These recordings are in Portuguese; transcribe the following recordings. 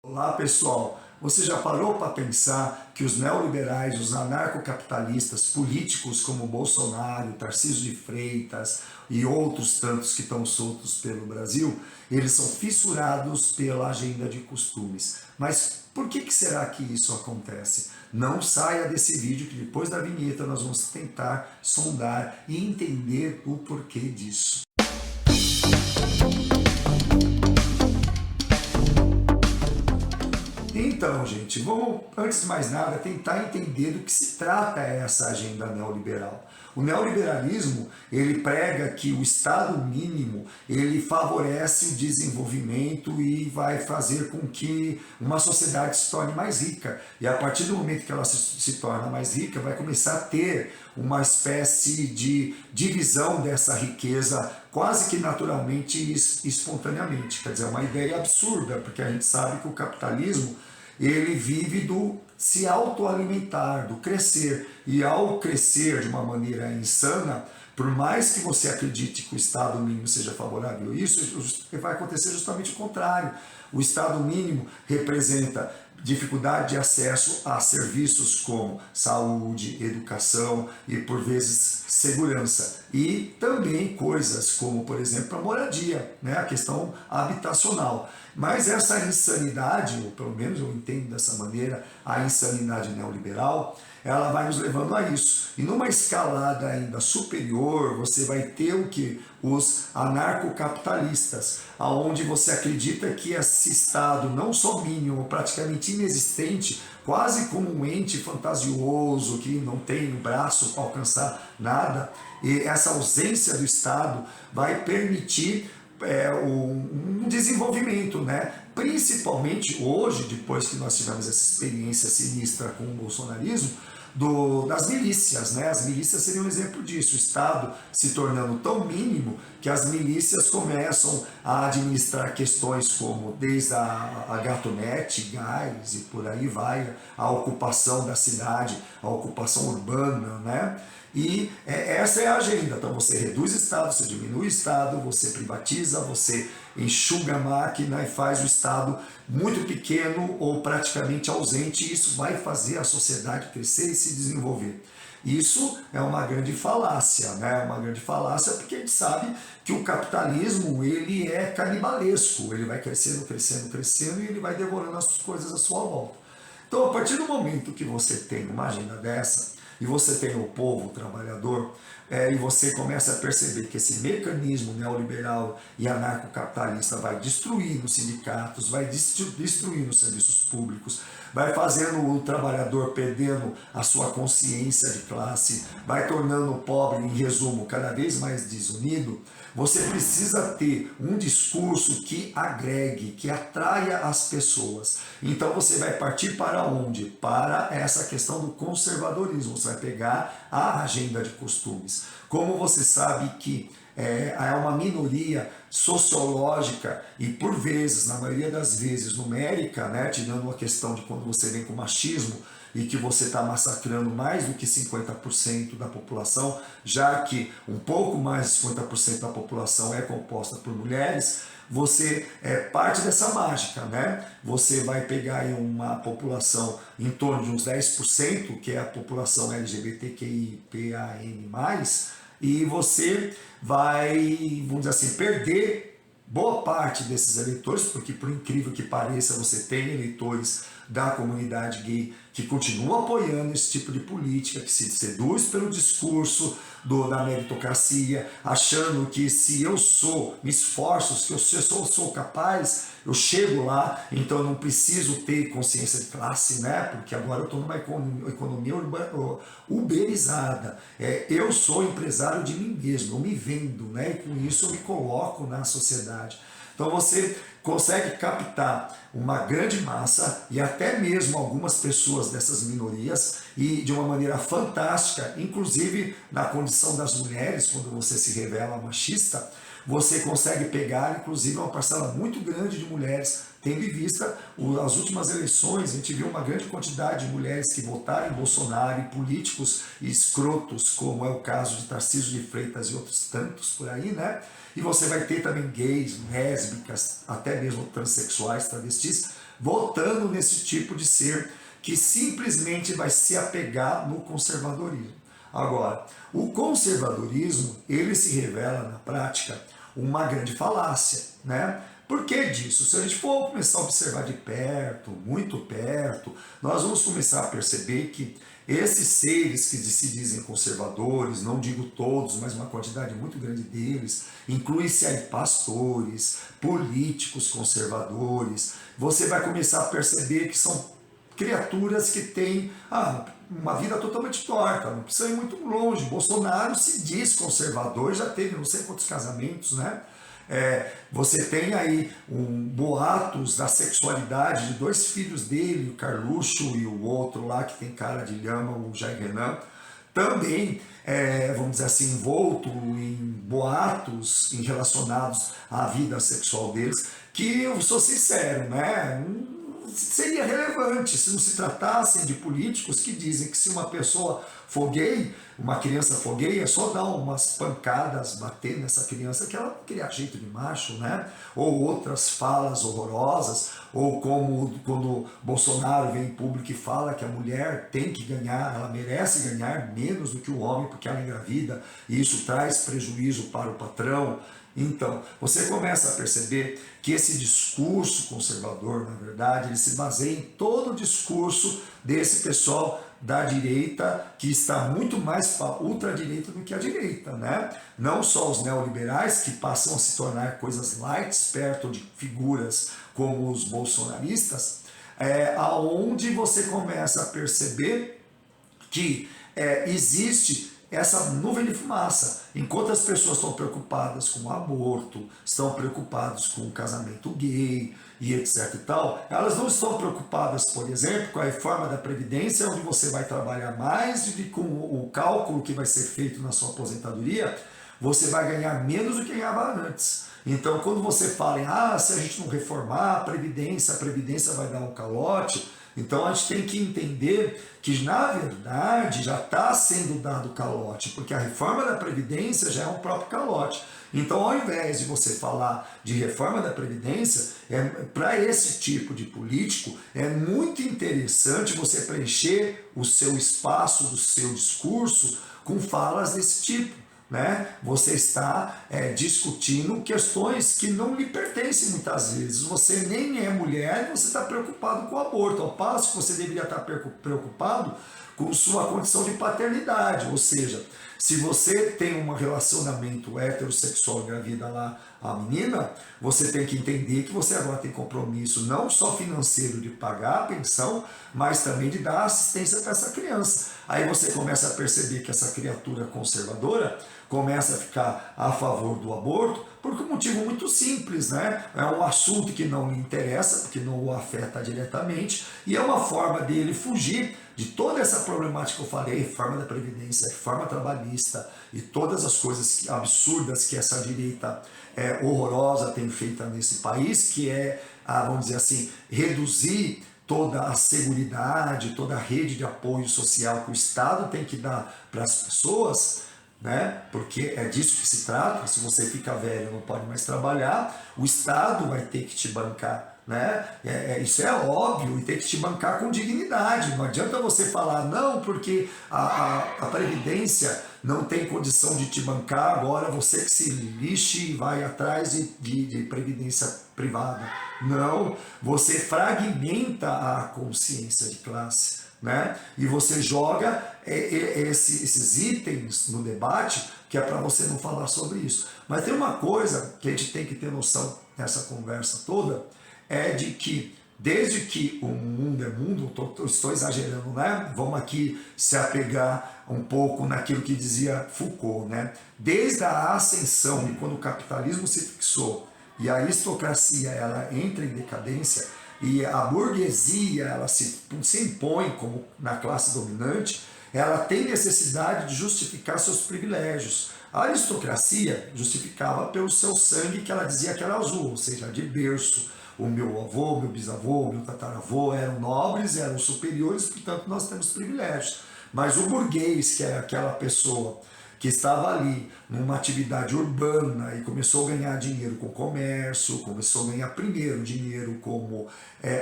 Olá pessoal, você já parou para pensar que os neoliberais, os anarcocapitalistas, políticos como Bolsonaro, Tarcísio de Freitas e outros tantos que estão soltos pelo Brasil, eles são fissurados pela agenda de costumes. Mas por que será que isso acontece? Não saia desse vídeo que depois da vinheta nós vamos tentar sondar e entender o porquê disso. Então, gente, vamos, antes de mais nada, tentar entender do que se trata essa agenda neoliberal. O neoliberalismo, ele prega que o Estado mínimo, ele favorece o desenvolvimento e vai fazer com que uma sociedade se torne mais rica. E a partir do momento que ela se torna mais rica, vai começar a ter uma espécie de divisão dessa riqueza quase que naturalmente e espontaneamente. Quer dizer, é uma ideia absurda, porque a gente sabe que o capitalismo ele vive do se autoalimentar, do crescer. E ao crescer de uma maneira insana, por mais que você acredite que o Estado mínimo seja favorável a isso, vai acontecer justamente o contrário. O Estado mínimo representa dificuldade de acesso a serviços como saúde, educação e, por vezes, segurança. E também coisas como, por exemplo, a moradia, né? A questão habitacional. Mas essa insanidade, ou pelo menos eu entendo dessa maneira, a insanidade neoliberal, ela vai nos levando a isso. E numa escalada ainda superior, você vai ter o que? Os anarcocapitalistas, aonde você acredita que esse Estado, não só mínimo, praticamente inexistente, quase como um ente fantasioso que não tem o braço para alcançar nada, e essa ausência do Estado vai permitir um desenvolvimento, né? Principalmente hoje, depois que nós tivemos essa experiência sinistra com o bolsonarismo, das milícias, né? As milícias seriam um exemplo disso, o Estado se tornando tão mínimo que as milícias começam a administrar questões como desde a gatonete, gás e por aí vai, a ocupação da cidade, a ocupação urbana, né? E essa é a agenda. Então você reduz o Estado, você diminui o Estado, você privatiza, você enxuga a máquina e faz o Estado muito pequeno ou praticamente ausente, e isso vai fazer a sociedade crescer e se desenvolver. Isso é uma grande falácia, né? Uma grande falácia porque a gente sabe que o capitalismo ele é canibalesco, ele vai crescendo, crescendo, crescendo e ele vai devorando as coisas à sua volta. Então, a partir do momento que você tem uma agenda dessa, e você tem o povo, o trabalhador, e você começa a perceber que esse mecanismo neoliberal e anarcocapitalista vai destruir os sindicatos, vai destruir os serviços públicos, vai fazendo o trabalhador perdendo a sua consciência de classe, vai tornando o pobre, em resumo, cada vez mais desunido. Você precisa ter um discurso que agregue, que atraia as pessoas. Então você vai partir para onde? Para essa questão do conservadorismo. Você vai pegar a agenda de costumes. Como você sabe que há uma minoria sociológica e, por vezes, na maioria das vezes, numérica, né, tirando uma questão de quando você vem com machismo e que você está massacrando mais do que 50% da população, já que um pouco mais de 50% da população é composta por mulheres, você parte dessa mágica, né? Você vai pegar aí uma população em torno de uns 10%, que é a população LGBTQIAPN+, e você vai, vamos dizer assim, perder boa parte desses eleitores, porque por incrível que pareça, você tem eleitores da comunidade gay que continuam apoiando esse tipo de política, que se seduz pelo discurso da meritocracia, achando que se eu me esforço, se eu sou capaz, eu chego lá, então eu não preciso ter consciência de classe, né? Porque agora eu estou numa economia uberizada. Eu sou empresário de mim mesmo, eu me vendo, né? E com isso eu me coloco na sociedade. Então você consegue captar uma grande massa e até mesmo algumas pessoas dessas minorias e de uma maneira fantástica, inclusive na condição das mulheres, quando você se revela machista, você consegue pegar, inclusive, uma parcela muito grande de mulheres, tendo em vista as últimas eleições. A gente viu uma grande quantidade de mulheres que votaram em Bolsonaro e políticos escrotos, como é o caso de Tarcísio de Freitas e outros tantos por aí, né? E você vai ter também gays, lésbicas, até mesmo transexuais, travestis, votando nesse tipo de ser que simplesmente vai se apegar no conservadorismo. Agora, o conservadorismo, ele se revela na prática uma grande falácia, né? Por que disso? Se a gente for começar a observar de perto, muito perto, nós vamos começar a perceber que esses seres que se dizem conservadores, não digo todos, mas uma quantidade muito grande deles, inclui-se aí pastores, políticos conservadores, você vai começar a perceber que são criaturas que têm uma vida totalmente torta, não precisa ir muito longe. Bolsonaro se diz conservador, já teve não sei quantos casamentos, né? Você tem aí boatos da sexualidade de 2 filhos dele, o Carluxo e o outro lá que tem cara de lhama, o Jair Renan, também, vamos dizer assim, envolto em boatos relacionados à vida sexual deles, que eu sou sincero, né? Seria relevante se não se tratassem de políticos que dizem que se uma pessoa for gay, uma criança for gay, é só dar umas pancadas, bater nessa criança que ela cria jeito de macho, né? Ou outras falas horrorosas, ou como quando Bolsonaro vem em público e fala que a mulher tem que ganhar, ela merece ganhar menos do que o homem porque ela engravida, e isso traz prejuízo para o patrão. Então, você começa a perceber que esse discurso conservador, na verdade, ele se baseia em todo o discurso desse pessoal da direita, que está muito mais para a ultradireita do que a direita, né? Não só os neoliberais, que passam a se tornar coisas light perto de figuras como os bolsonaristas, aonde você começa a perceber que existe essa nuvem de fumaça. Enquanto as pessoas estão preocupadas com o aborto, estão preocupadas com o casamento gay e etc e tal, elas não estão preocupadas, por exemplo, com a reforma da Previdência, onde você vai trabalhar mais e com o cálculo que vai ser feito na sua aposentadoria, você vai ganhar menos do que ganhava antes. Então, quando você fala em, se a gente não reformar a Previdência vai dar um calote, então a gente tem que entender que, na verdade, já está sendo dado calote, porque a reforma da Previdência já é um próprio calote. Então, ao invés de você falar de reforma da Previdência, para esse tipo de político, é muito interessante você preencher o seu espaço do seu discurso com falas desse tipo. Né? Você está discutindo questões que não lhe pertencem muitas vezes. Você nem é mulher e você está preocupado com o aborto, ao passo que você deveria estar preocupado com sua condição de paternidade. Ou seja, se você tem um relacionamento heterossexual engravida lá a menina, você tem que entender que você agora tem compromisso não só financeiro de pagar a pensão, mas também de dar assistência para essa criança. Aí você começa a perceber que essa criatura conservadora começa a ficar a favor do aborto por um motivo muito simples, né? É um assunto que não lhe interessa, porque não o afeta diretamente, e é uma forma dele fugir de toda essa problemática que eu falei, reforma da Previdência, reforma trabalhista e todas as coisas absurdas que essa direita horrorosa tem feito nesse país, que vamos dizer assim, reduzir toda a seguridade, toda a rede de apoio social que o Estado tem que dar para as pessoas, né? Porque é disso que se trata. Se você fica velho e não pode mais trabalhar, o Estado vai ter que te bancar, né? Isso é óbvio, e tem que te bancar com dignidade. Não adianta você falar, não, porque a Previdência não tem condição de te bancar, agora você que se lixe e vai atrás de previdência privada. Não, você fragmenta a consciência de classe, né? E você joga esses itens no debate, que é para você não falar sobre isso. Mas tem uma coisa que a gente tem que ter noção nessa conversa toda, é de que desde que o mundo é mundo, estou exagerando, né? Vamos aqui se apegar um pouco naquilo que dizia Foucault, né? Desde a ascensão, e quando o capitalismo se fixou e a aristocracia ela entra em decadência e a burguesia ela se impõe como na classe dominante, ela tem necessidade de justificar seus privilégios. A aristocracia justificava pelo seu sangue, que ela dizia que era azul, ou seja, de berço. O meu avô, meu bisavô, meu tataravô eram nobres, eram superiores, portanto nós temos privilégios. Mas o burguês, que era aquela pessoa que estava ali numa atividade urbana e começou a ganhar dinheiro com comércio, começou a ganhar primeiro dinheiro como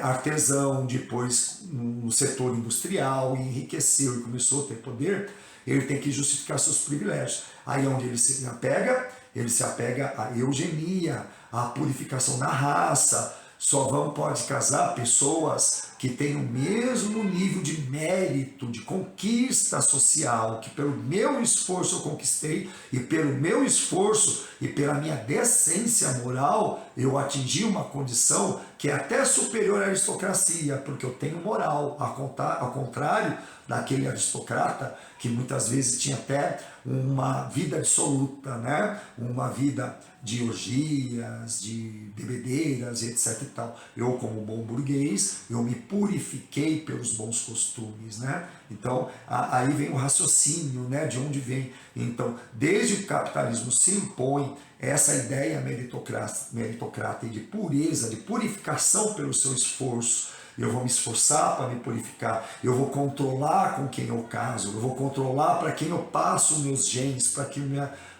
artesão, depois no setor industrial, e enriqueceu e começou a ter poder, ele tem que justificar seus privilégios. Aí é onde ele se apega à eugenia, à purificação da raça. Só pode casar pessoas que têm o mesmo nível de mérito, de conquista social, que pelo meu esforço eu conquistei, e pelo meu esforço e pela minha decência moral, eu atingi uma condição que é até superior à aristocracia, porque eu tenho moral, ao contrário daquele aristocrata que muitas vezes tinha até uma vida dissoluta, né? Uma vida de orgias, de bebedeiras, etc e tal. Eu, como bom burguês, eu me purifiquei pelos bons costumes, né? Então, aí vem o raciocínio, né? De onde vem. Então, desde que o capitalismo se impõe essa ideia meritocrata e de pureza, de purificação pelo seu esforço. Eu vou me esforçar para me purificar, eu vou controlar com quem eu caso, eu vou controlar para quem eu passo meus genes,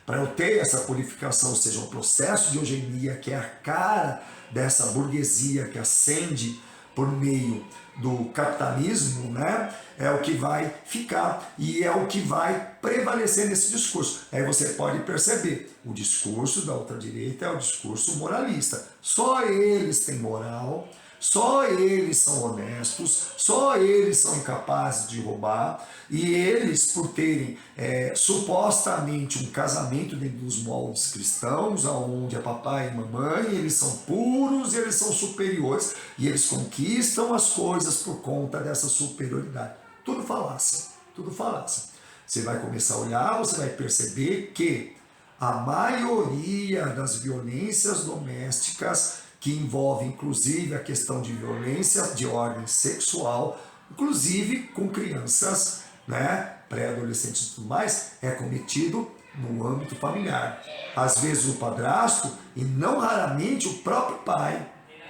para eu ter essa purificação, ou seja, um processo de eugenia que é a cara dessa burguesia que ascende por meio do capitalismo, né? É o que vai ficar e é o que vai prevalecer nesse discurso. Aí você pode perceber, o discurso da ultradireita é o discurso moralista. Só eles têm moral, só eles são honestos, só eles são incapazes de roubar, e eles, por terem supostamente um casamento dentro dos moldes cristãos, onde é papai e mamãe, eles são puros, eles são superiores, e eles conquistam as coisas por conta dessa superioridade. Tudo falácia, tudo falácia. Você vai começar a olhar, você vai perceber que a maioria das violências domésticas, que envolve inclusive a questão de violência de ordem sexual, inclusive com crianças, né, pré-adolescentes e tudo mais, é cometido no âmbito familiar. Às vezes o padrasto e não raramente o próprio pai,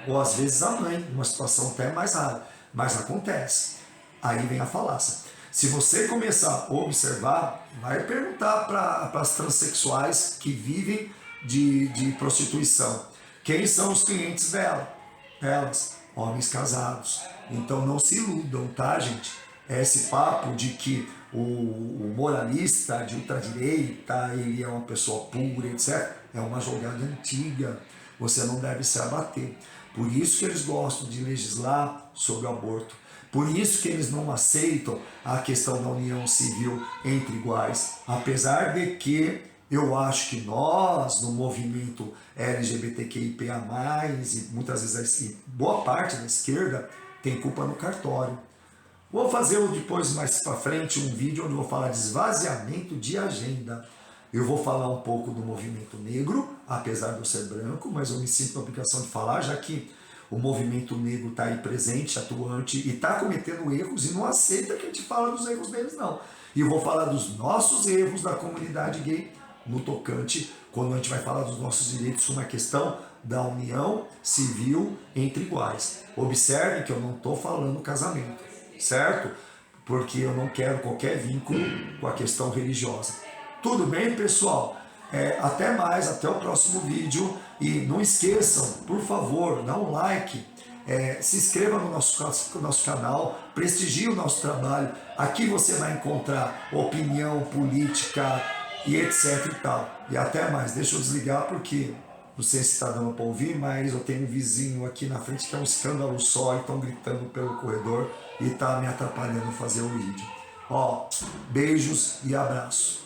ou às vezes a mãe, uma situação até mais rara, mas acontece. Aí vem a falácia. Se você começar a observar, vai perguntar para as transexuais que vivem de prostituição. Quem são os clientes delas? Homens casados. Então não se iludam, tá, gente? Esse papo de que o moralista de ultradireita, ele é uma pessoa pura, etc., é uma jogada antiga. Você não deve se abater. Por isso que eles gostam de legislar sobre o aborto. Por isso que eles não aceitam a questão da união civil entre iguais. Apesar de que eu acho que nós, no movimento LGBTQIPA+, e muitas vezes boa parte da esquerda, tem culpa no cartório. Vou fazer depois, mais para frente, um vídeo onde eu vou falar de esvaziamento de agenda. Eu vou falar um pouco do movimento negro, apesar de eu ser branco, mas eu me sinto na obrigação de falar, já que o movimento negro está aí presente, atuante, e está cometendo erros e não aceita que a gente fala dos erros deles, não. E eu vou falar dos nossos erros da comunidade gay, no tocante, quando a gente vai falar dos nossos direitos, uma questão da união civil entre iguais. Observe que eu não estou falando casamento, certo? Porque eu não quero qualquer vínculo com a questão religiosa. Tudo bem, pessoal? Até mais, até o próximo vídeo. E não esqueçam, por favor, dá um like, se inscreva no nosso canal, prestigie o nosso trabalho. Aqui você vai encontrar opinião política, e etc e tal. E até mais. Deixa eu desligar porque não sei se está dando para ouvir, mas eu tenho um vizinho aqui na frente que é um escândalo só e estão gritando pelo corredor e está me atrapalhando fazer o vídeo. Ó, beijos e abraço.